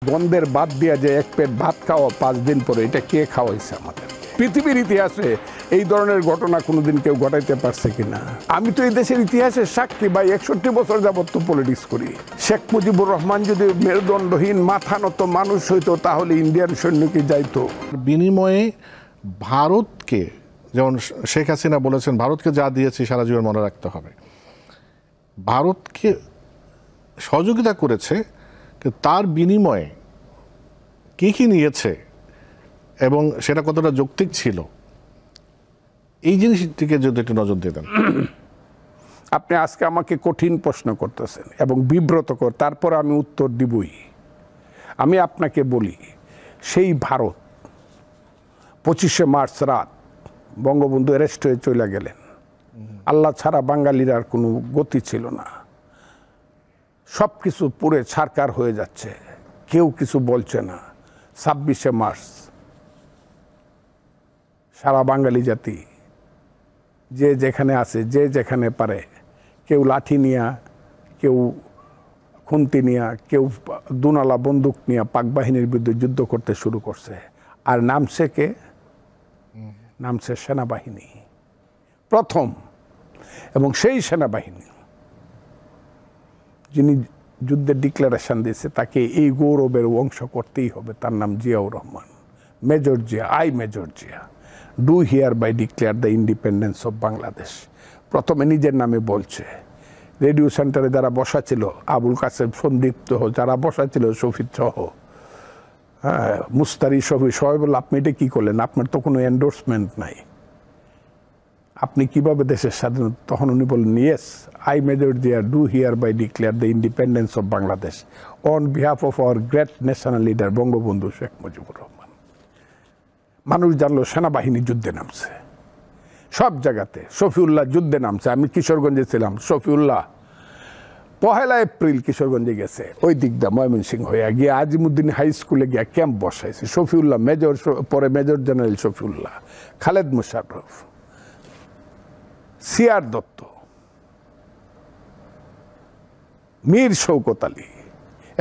গন্ধের বাদ দিয়া যে এক পেট ভাত খাওয়া 5 দিন পরে, এটা কে খাওয়াইছে আমাদের? পৃথিবীর ইতিহাসে এই ধরনের ঘটনা কোনোদিন কেউ ঘটাইতে পারছে কিনা? আমি তো এই দেশের ইতিহাসের সাক্ষী ভাই, 61 বছর যাবত তো পলিটিক্স করি। শেখ মুজিবুর রহমান যদি মেরুদণ্ডহীন মাথা নত মানুষ হইতো তাহলে ইন্ডিয়ান সৈন্যকে যাইতো। বিনিময়ে ভারতকে, যেমন শেখ হাসিনা বলেছেন ভারতকে যা দিয়েছি সারা জীবন মনে রাখতে হবে, ভারতকে সহযোগিতা করেছে, কিন্তু তার বিনিময়ে কী কী নিয়েছে এবং সেটা কতটা যৌক্তিক ছিল, এই জিনিসটিকে যদি একটু নজর দিতেন। আপনি আজকে আমাকে কঠিন প্রশ্ন করতেছেন এবং বিব্রতকর, তারপর আমি উত্তর দিবই। আমি আপনাকে বলি, সেই ভারত 25শে মার্চ রাত বঙ্গবন্ধু অ্যারেস্ট হয়ে চলে গেলেন। আল্লাহ ছাড়া বাঙালির আর কোনো গতি ছিল না। সব কিছু পুরে ছারকার হয়ে যাচ্ছে, কেউ কিছু বলছে না। 26শে মার্চ সারা বাঙালি জাতি যে যেখানে আছে, যে যেখানে পারে, কেউ লাঠি নিয়া, কেউ খুন্তি নিয়া, কেউ দুনালা বন্দুক নিয়ে পাক বাহিনীর বিরুদ্ধে যুদ্ধ করতে শুরু করছে। আর নামছে কে? নামছে সেনাবাহিনী প্রথম। এবং সেই সেনাবাহিনী যিনি যুদ্ধের ডিক্লারেশন দিয়েছে তাকে এই গৌরবের অংশ করতেই হবে। তার নাম Ziaur Rahman, major Zia. I major Zia do hereby declare the independence of Bangladesh. প্রথমে নিজের নামে বলছে। রেডিও সেন্টারে যারা বসা ছিল, আবুল কাসেম, সন্দীপ যারা বসা ছিল, শফিক সহ, হ্যাঁ, মুস্তারি, শফি, সবাই বলল আপনি এটা কী করলেন? আপনার তো কোনো এন্ডোর্সমেন্ট নাই, আপনি কিভাবে দেশের স্বাধীনতা? তখন উনি বললেন, yes, I major Zia do hereby declare the independence of Bangladesh on behalf of our great national leader Bangabandhu Sheikh Mujibur Rahman. মানুষ জানলো সেনাবাহিনী যুদ্ধে নামছে সব জায়গাতে। শফিউল্লাহ যুদ্ধে নামছে। আমি কিশোরগঞ্জে ছিলাম, শফিউল্লাহ 1 এপ্রিল কিশোরগঞ্জে গেছে, ওই দিক দা ময়মনসিংহ হয়ে গিয়ে আজিমুদ্দিন হাই স্কুলে গিয়ে ক্যাম্প বসাইছে। শফিউল্লাহ মেজর, পরে major general Shafiullah, Khaled Musharraf, CR Datta, Mir Shaukat Ali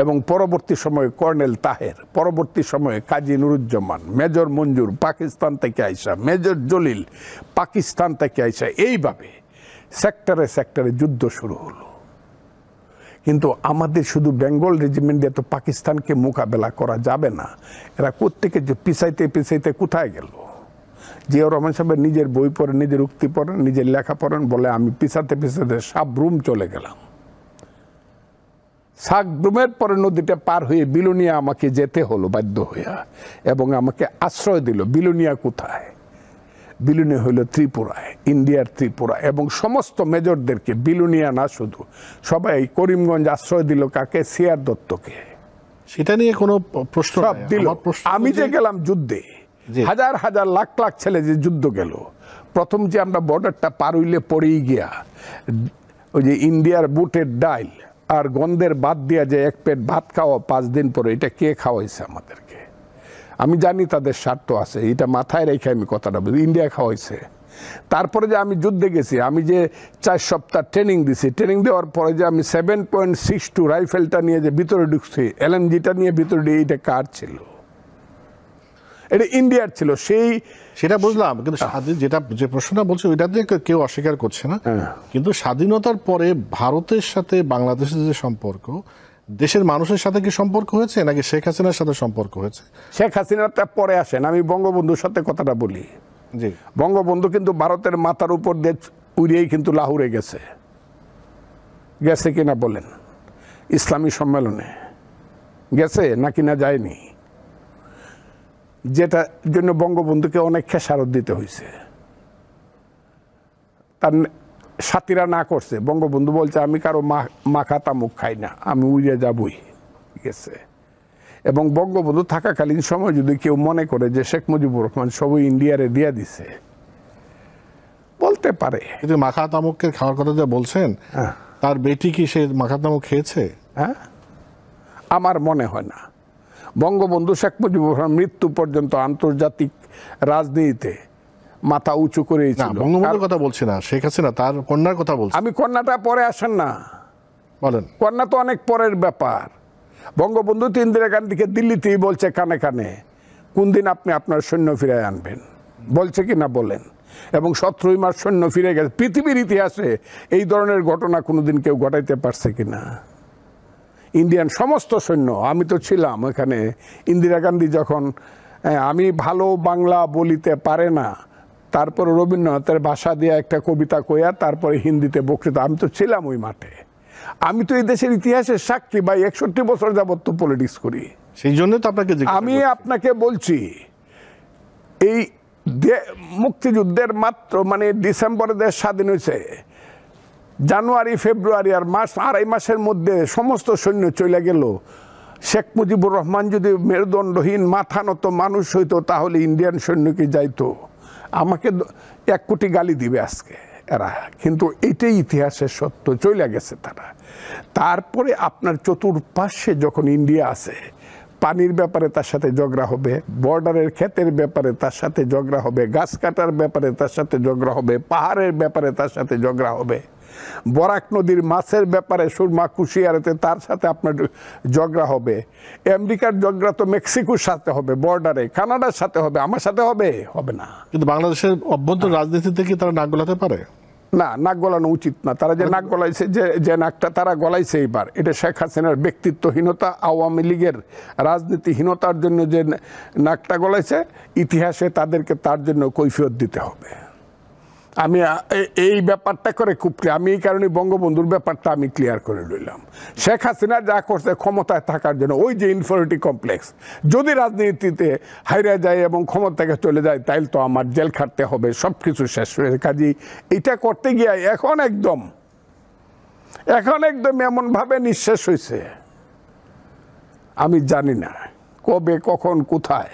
এবং পরবর্তী সময়ে কর্নেল তাহের, পরবর্তী সময়ে কাজী নুরুজ্জামান, মেজর মঞ্জুর পাকিস্তান থেকে আইসা, মেজর জলিল পাকিস্তান থেকে আইসা, এইভাবে সেক্টরে সেক্টরে যুদ্ধ শুরু হলো। কিন্তু আমাদের শুধু বেঙ্গল রেজিমেন্ট দিয়ে তো পাকিস্তানকে মোকাবেলা করা যাবে না। এরা কোত্থেকে যে পিছাইতে পিছাইতে কোথায় গেল? জিয়াউর রহমান সাহেবের নিজের বই পড়েন, নিজের উক্তি পড়েন, নিজের লেখা পড়েন, বলে আমি পিছাতে পিছাতে সাবরুম চলে গেলাম। সাবরুমের পরে নদীটা পার হয়ে বিলোনিয়া আমাকে যেতে হলো বাধ্য হইয়া, এবং আমাকে আশ্রয় দিল। বিলোনিয়া কোথায়? বিলোনিয়া হইল ত্রিপুরায়, ইন্ডিয়ার ত্রিপুরা। এবং সমস্ত মেজরদেরকে, বিলোনিয়া না শুধু, সবাই করিমগঞ্জ আশ্রয় দিল কাকে? সিআর দত্তকে। সেটা নিয়ে কোনো প্রশ্ন সব দিল। আমি যে গেলাম যুদ্ধে, হাজার হাজার লাখ লাখ ছেলে যে যুদ্ধ গেল, প্রথম যে আমরা বর্ডারটা পার হইলে পরেই গিয়া ওই যে ইন্ডিয়ার বুটের ডাইল আর গন্ধের বাদ দিয়া যে এক পেট ভাত খাওয়া 5 দিন পরে, এটা কে খাওয়াইছে আমাদেরকে? আমি জানি তাদের স্বার্থ আছে, এটা মাথায় রেখে আমি কথাটা বলি। ইন্ডিয়া খাওয়াইছে। তারপরে যে আমি যুদ্ধে গেছি, আমি যে 4 সপ্তাহ ট্রেনিং দিছি, ট্রেনিং দেওয়ার পরে যে আমি 7.62 রাইফেলটা নিয়ে যে ভিতরে ঢুকছি, এলএমজিটা নিয়ে ভিতরে ঢুকে, এইটা কার ছিল? এটা ইন্ডিয়ার ছিল। সেটা বুঝলাম, কিন্তু স্বাধীন যেটা যে প্রশ্নটা বলছে ওইটা দিয়ে কেউ অস্বীকার করছে না। কিন্তু স্বাধীনতার পরে ভারতের সাথে বাংলাদেশের যে সম্পর্ক, দেশের মানুষের সাথে কি সম্পর্ক হয়েছে নাকি শেখ হাসিনার সাথে সম্পর্ক হয়েছে? শেখ হাসিনাটা পরে আসেন, আমি বঙ্গবন্ধুর সাথে কথাটা বলি। জি, বঙ্গবন্ধু কিন্তু ভারতের মাথার উপর দিয়ে উড়িয়েই কিন্তু লাহোরে গেছে। গেছে কিনা বলেন? ইসলামী সম্মেলনে গেছে নাকি না যায়নি? যেটার জন্য বঙ্গবন্ধুকে অনেক খেসারত দিতে হয়েছে। তার সাথীরা না করছে, বঙ্গবন্ধু বলছে আমি কারো মাখা তামুক খাই না, আমি উড়ে যাবই। গেছে। এবং বঙ্গবন্ধু থাকাকালীন সময় যদি কেউ মনে করে যে শেখ মুজিবুর রহমান সবই ইন্ডিয়ারে দিয়ে দিছে, বলতে পারে। কিন্তু মাখা তামুকের খাওয়ার কথা যা বলছেন, তার বেটি কি সে মাখা তামুক খেয়েছে? হ্যাঁ, আমার মনে হয় না। বঙ্গবন্ধু শেখ মুজিবুর রহমান মৃত্যু পর্যন্ত আন্তর্জাতিক রাজনীতিতে মাথা উঁচু করেই ছিল। বঙ্গবন্ধুর কথা বলছি না, শেখ হাসিনা তার কন্যার কথা বলছি। আমি কন্যাটা পরে আসেন না, বলেন। কন্যা তো অনেক পরের ব্যাপার। বঙ্গবন্ধু তো ইন্দিরা গান্ধীকে দিল্লিতেই বলছে কানে কানে, কোন দিন আপনি আপনার সৈন্য ফিরে আনবেন, বলছে কি না বলেন। এবং 17 মাস সৈন্য ফিরে গেছে। পৃথিবীর ইতিহাসে এই ধরনের ঘটনা কোনোদিন কেউ ঘটাইতে পারছে কিনা? ইন্ডিয়ান সমস্ত সৈন্য, আমি তো ছিলাম ওখানে। ইন্দিরা গান্ধী যখন, আমি ভালো বাংলা বলিতে পারে না, তারপর রবীন্দ্রনাথের ভাষা দিয়ে একটা কবিতা কইয়া তারপরে হিন্দিতে বক্তৃতা, আমি তো ছিলাম ওই মাঠে। আমি তো এই দেশের ইতিহাসের সাক্ষী ভাই, 61 বছর যাবত তো পলিটিক্স করি। সেই জন্য তো আপনাকে আমি আপনাকে বলছি, এই মুক্তিযুদ্ধের মাত্র মানে ডিসেম্বরে দেশ স্বাধীন হয়েছে, জানুয়ারি ফেব্রুয়ারি আর মাস, 2.5 মাসের মধ্যে সমস্ত সৈন্য চলে গেল। শেখ মুজিবুর রহমান যদি মেরুদণ্ডহীন মাথা নত মানুষ হইতো, তাহলে ইন্ডিয়ান সৈন্য কি যাইতো? আমাকে 1 কোটি গালি দিবে আজকে এরা, কিন্তু এটাই ইতিহাসের সত্য, চলে গেছে তারা। তারপরে আপনার চতুর্পাশে যখন ইন্ডিয়া আছে, পানির ব্যাপারে তার সাথে ঝগড়া হবে, বর্ডারের ক্ষেতের ব্যাপারে তার সাথে ঝগড়া হবে, গাছ কাটার ব্যাপারে তার সাথে ঝগড়া হবে, পাহাড়ের ব্যাপারে তার সাথে ঝগড়া হবে, বরাক নদীর মাছের ব্যাপারে সুরমা কুশিয়ারেতে তার সাথে আপনার ঝগড়া হবে, আমেরিকার ঝগড়া তো মেক্সিকোর সাথে হবে, বর্ডারে কানাডার সাথে হবে, আমার সাথে হবে? হবে না। কিন্তু বাংলাদেশের অভ্যন্তর রাজনীতিতে কি তারা নাক গলাতে পারে? না, নাক গলানো উচিত না। তারা যে নাক গলাইছে, যে নাকটা তারা গলাইছে এইবার, এটা শেখ হাসিনার ব্যক্তিত্বহীনতা, আওয়ামী লীগের রাজনীতিহীনতার জন্য যে নাকটা গলাইছে, ইতিহাসে তাদেরকে তার জন্য কৈফিয়ত দিতে হবে। আমি এই ব্যাপারটা করে খুব ক্লিয়ার, আমি এই কারণে বঙ্গবন্ধুর ব্যাপারটা আমি ক্লিয়ার করে রইলাম। শেখ হাসিনা যা করছে ক্ষমতায় থাকার জন্য, ওই যে ইনফিরিয়রিটি কমপ্লেক্স, যদি রাজনীতিতে হাইরা যায় এবং ক্ষমতা থেকে চলে যায়, তাইলে তো আমার জেল খাটতে হবে, সব কিছু শেষ হয়ে। কাজেই এটা করতে গিয়ে এখন একদম এমনভাবে নিঃশেষ হয়েছে, আমি জানি না কবে কখন কোথায়